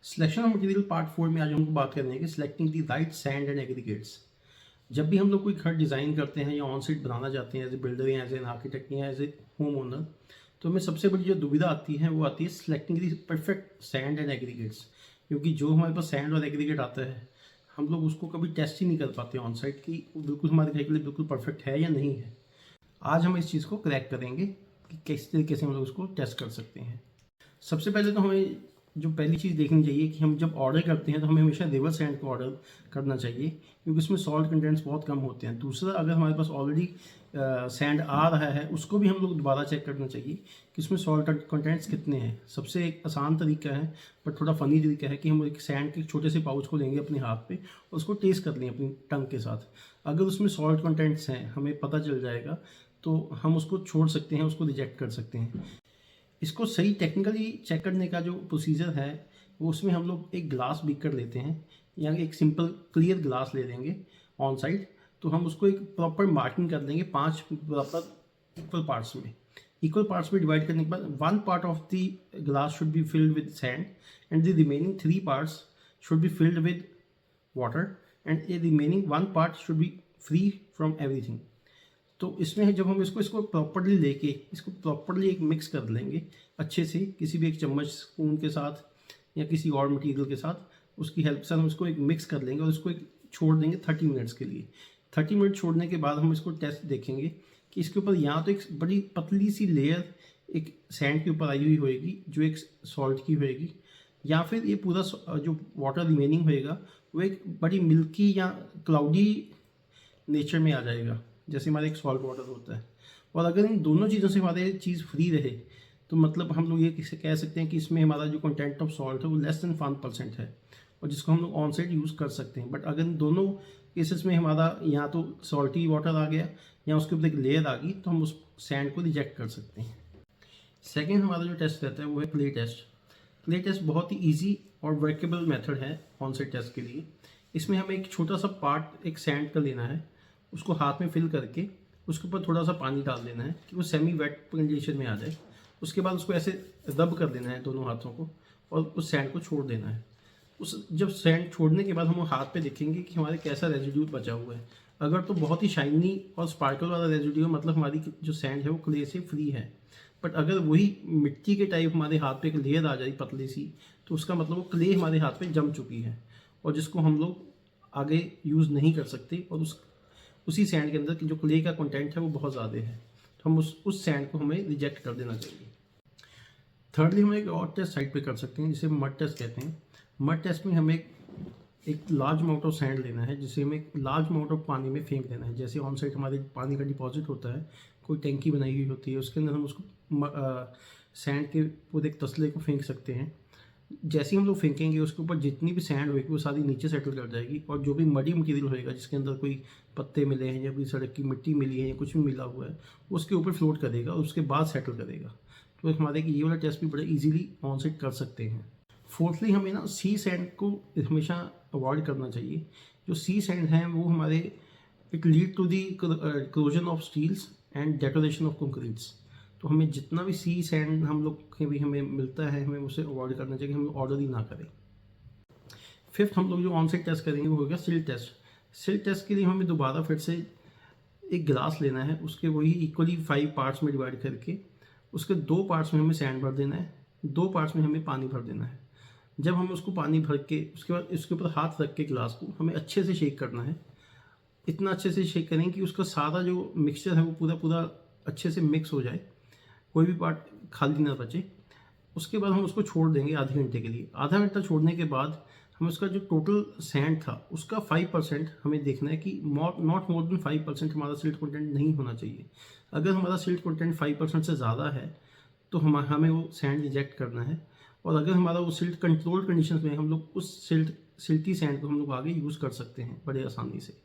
Selection of material part 4 में आज हम लोग बात कर रहे हैं कि selecting the right sand and aggregates. जब भी हम लोग कोई घर डिज़ाइन करते हैं या ऑन साइट बनाना चाहते हैं एज ए बिल्डर या एज एन आर्किटेक्ट या एज ए होम ओनर, तो हमें सबसे बड़ी जो दुविधा आती है वो आती है selecting the perfect sand and aggregates. क्योंकि जो हमारे पास सैंड और एग्रीगेट आता है हम लोग उसको कभी टेस्ट ही नहीं कर पाते ऑन साइट कि वो बिल्कुल हमारे घर के लिए बिल्कुल परफेक्ट है या नहीं है। आज हम इस चीज़ को क्रैक करेंगे कि किस तरीके से हम लोग उसको टेस्ट कर सकते हैं। सबसे पहले तो हमें जो पहली चीज़ देखनी चाहिए कि हम जब ऑर्डर करते हैं तो हमें हमेशा रिवर सैंड को ऑर्डर करना चाहिए, क्योंकि उसमें सॉल्ट कंटेंट्स बहुत कम होते हैं। दूसरा, अगर हमारे पास ऑलरेडी सैंड आ रहा है उसको भी हम लोग दोबारा चेक करना चाहिए कि उसमें सॉल्ट कंटेंट्स कितने हैं। सबसे एक आसान तरीका है पर थोड़ा फ़नी तरीका है कि हम एक सैंड के छोटे से पाउच को लेंगे अपने हाथ पे और उसको टेस्ट कर लें अपनी टंग के साथ। अगर उसमें सॉल्ट कंटेंट्स हैं हमें पता चल जाएगा तो हम उसको छोड़ सकते हैं, उसको रिजेक्ट कर सकते हैं। इसको सही टेक्निकली चेक करने का जो प्रोसीजर है वो उसमें हम लोग एक ग्लास बीकर लेते हैं या एक सिंपल क्लियर ग्लास ले लेंगे ऑन साइड। तो हम उसको एक प्रॉपर मार्किंग कर लेंगे 5 प्रॉपर इक्वल पार्ट्स में डिवाइड करने के बाद 1 part of the glass should be filled with sand and the remaining 3 parts should be filled with water and the remaining 1 part should be free from everything. तो इसमें जब हम इसको properly लेके इसको प्रॉपरली एक मिक्स कर लेंगे अच्छे से, किसी भी एक चम्मच स्पून के साथ या किसी और मटेरियल के साथ उसकी हेल्प से हम इसको एक मिक्स कर लेंगे और इसको एक छोड़ देंगे 30 मिनट्स के लिए। 30 मिनट छोड़ने के बाद हम इसको टेस्ट देखेंगे कि इसके ऊपर यहाँ तो एक बड़ी पतली सी लेयर एक सैंड के ऊपर आई हुई होएगी जो एक सॉल्ट की होएगी, या फिर ये पूरा जो वाटर रिमेनिंग होएगा वो एक बड़ी मिल्की या क्लाउडी नेचर में आ जाएगा जैसे हमारे एक सॉल्ट वाटर होता है। और अगर इन दोनों चीज़ों से हमारे चीज़ फ्री रहे तो मतलब हम लोग ये कह सकते हैं कि इसमें हमारा जो कंटेंट ऑफ सॉल्ट है वो लेस देन 1% है और जिसको हम लोग ऑन साइड यूज़ कर सकते हैं। बट अगर इन दोनों केसेस में हमारा या तो सॉल्टी वाटर आ गया या उसके ऊपर एक लेयर आ गई तो हम उस सैंड को रिजेक्ट कर सकते हैं। सेकेंड हमारा जो टेस्ट रहता है वो है क्ले टेस्ट। क्ले टेस्ट बहुत ही ईजी और वर्केबल मेथड है ऑन साइड टेस्ट के लिए। इसमें हमें एक छोटा सा पार्ट एक सैंड का लेना है, उसको हाथ में फिल करके उसके ऊपर थोड़ा सा पानी डाल देना है कि वो सेमी वेट कंडीशन में आ जाए। उसके बाद उसको ऐसे रब कर देना है दोनों हाथों को और उस सैंड को छोड़ देना है। जब सैंड छोड़ने के बाद हम हाथ पे देखेंगे कि हमारे कैसा रेजिड्यू बचा हुआ है। अगर तो बहुत ही शाइनी और स्पार्कल वाला रेजिड्यू है मतलब हमारी जो सैंड है वो क्ले से फ्री है। बट अगर वही मिट्टी के टाइप हमारे हाथ पे एक लेयर आ जाए पतली सी तो उसका मतलब वो क्ले हमारे हाथ पे जम चुकी है और जिसको हम लोग आगे यूज़ नहीं कर सकते और उसी सैंड के अंदर की जो क्ले का कंटेंट है वो बहुत ज़्यादा है तो हम उस सैंड को हमें रिजेक्ट कर देना चाहिए। थर्डली हम एक और टेस्ट साइड पे कर सकते हैं जिसे मड टेस्ट कहते हैं। मड टेस्ट में हमें एक लार्ज अमाउंट ऑफ सैंड लेना है जिसे हमें एक लार्ज अमाउंट ऑफ पानी में फेंक देना है। जैसे ऑन साइड हमारे पानी का डिपॉजिट होता है, कोई टैंकी बनाई हुई होती है, उसके अंदर हम उसको सैंड के पूरे एक तसले को फेंक सकते हैं। जैसे ही हम लोग फेंकेंगे उसके ऊपर जितनी भी सैंड होगी वो सारी नीचे सेटल कर जाएगी और जो भी मडी मटेरियल होएगा जिसके अंदर कोई पत्ते मिले हैं या कोई सड़क की मिट्टी मिली है या कुछ भी मिला हुआ है उसके ऊपर फ्लोट करेगा और उसके बाद सेटल करेगा। तो हमारे ये वाला टेस्ट भी बड़ा इजीली ऑन साइड कर सकते हैं। फोर्थली हमें ना सी सैंड को हमेशा अवॉइड करना चाहिए। जो सी सैंड हैं वो हमारे it lead to the corrosion of steels and detonation of concretes. तो हमें जितना भी सी सैंड हम लोग के भी हमें मिलता है हमें उसे अवॉइड करना चाहिए, हम ऑर्डर ही ना करें। फिफ्थ हम लोग जो ऑन साइड टेस्ट करेंगे वो होगा सिल्ट टेस्ट। सिल्ट टेस्ट के लिए हमें दोबारा फिर से एक गिलास लेना है, उसके वही इक्वली 5 पार्ट्स में डिवाइड करके उसके 2 पार्ट्स में हमें सैंड भर देना है, 2 पार्ट्स में हमें पानी भर देना है। जब हम उसको पानी भर के उसके बाद इसके ऊपर हाथ रख के गिलास को हमें अच्छे से शेक करना है। इतना अच्छे से शेक करें कि उसका सारा जो मिक्सचर है वो पूरा अच्छे से मिक्स हो जाए, कोई भी पार्ट खाली ना बचे। उसके बाद हम उसको छोड़ देंगे आधे घंटे के लिए। आधा घंटा छोड़ने के बाद हम उसका जो टोटल सैंड था उसका 5% हमें देखना है कि नॉट मोर देन 5% हमारा सिल्ट कंटेंट नहीं होना चाहिए। अगर हमारा सिल्ट कंटेंट 5% से ज़्यादा है तो हमें वो सैंड रिजेक्ट करना है। और अगर हमारा वो सिल्ट कंट्रोल्ड कंडीशन में हम लोग उस सिल्टी सैंड को हम लोग आगे यूज़ कर सकते हैं बड़े आसानी से।